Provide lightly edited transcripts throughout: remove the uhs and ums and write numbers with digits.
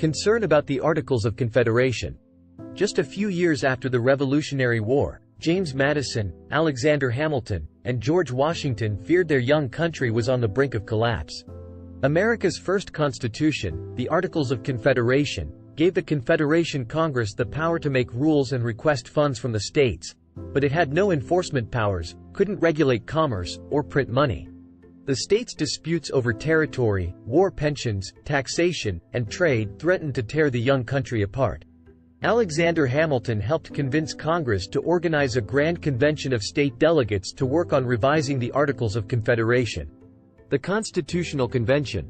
Concern about the Articles of Confederation. Just a few years after the Revolutionary War, James Madison, Alexander Hamilton, and George Washington feared their young country was on the brink of collapse. America's first constitution, the Articles of Confederation, gave the Confederation Congress the power to make rules and request funds from the states, but it had no enforcement powers, couldn't regulate commerce, or print money. The states' disputes over territory, war pensions, taxation, and trade threatened to tear the young country apart. Alexander Hamilton helped convince Congress to organize a grand convention of state delegates to work on revising the Articles of Confederation. The Constitutional Convention.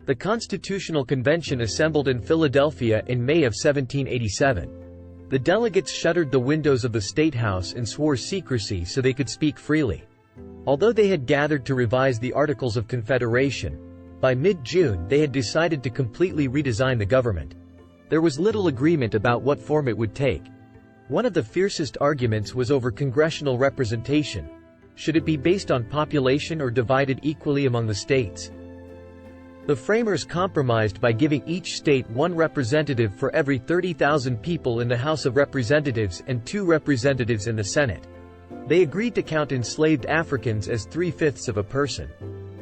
The Constitutional Convention assembled in Philadelphia in May of 1787. The delegates shuttered the windows of the State House and swore secrecy so they could speak freely. Although they had gathered to revise the Articles of Confederation, by mid-June they had decided to completely redesign the government. There was little agreement about what form it would take. One of the fiercest arguments was over congressional representation. Should it be based on population or divided equally among the states? The framers compromised by giving each state one representative for every 30,000 people in the House of Representatives and 2 representatives in the Senate. They agreed to count enslaved Africans as 3/5 of a person.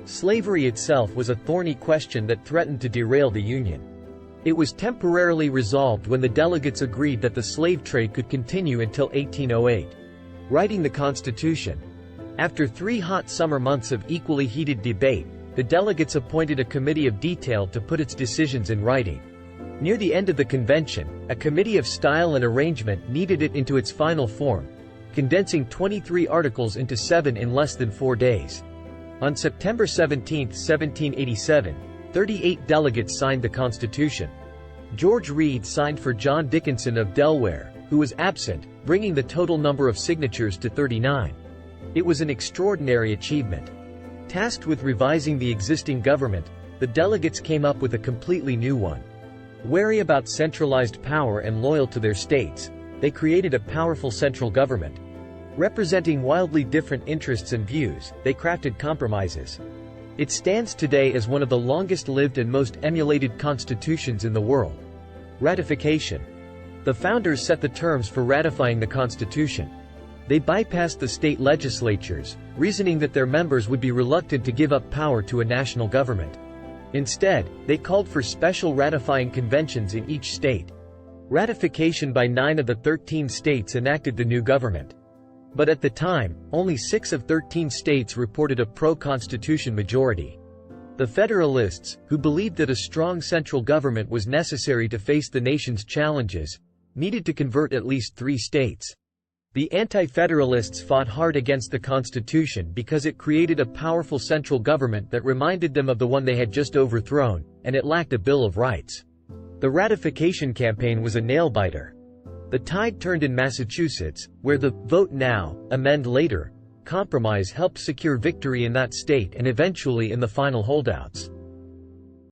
Slavery itself was a thorny question that threatened to derail the Union. It was temporarily resolved when the delegates agreed that the slave trade could continue until 1808. Writing the Constitution. After 3 hot summer months of equally heated debate, the delegates appointed a committee of detail to put its decisions in writing. Near the end of the convention, a committee of style and arrangement kneaded it into its final form, condensing 23 articles into 7 in less than 4 days. On September 17, 1787, 38 delegates signed the Constitution. George Read signed for John Dickinson of Delaware, who was absent, bringing the total number of signatures to 39. It was an extraordinary achievement. Tasked with revising the existing government, the delegates came up with a completely new one. Wary about centralized power and loyal to their states, they created a powerful central government. Representing wildly different interests and views, they crafted compromises. It stands today as one of the longest-lived and most emulated constitutions in the world. Ratification. The founders set the terms for ratifying the Constitution. They bypassed the state legislatures, reasoning that their members would be reluctant to give up power to a national government. Instead, they called for special ratifying conventions in each state. Ratification by 9 of the 13 states enacted the new government. But at the time, only 6 of 13 states reported a pro-constitution majority. The Federalists, who believed that a strong central government was necessary to face the nation's challenges, needed to convert at least 3 states. The Anti-Federalists fought hard against the Constitution because it created a powerful central government that reminded them of the one they had just overthrown, and it lacked a Bill of Rights. The ratification campaign was a nail-biter. The tide turned in Massachusetts, where the "vote now, amend later" compromise helped secure victory in that state and eventually in the final holdouts.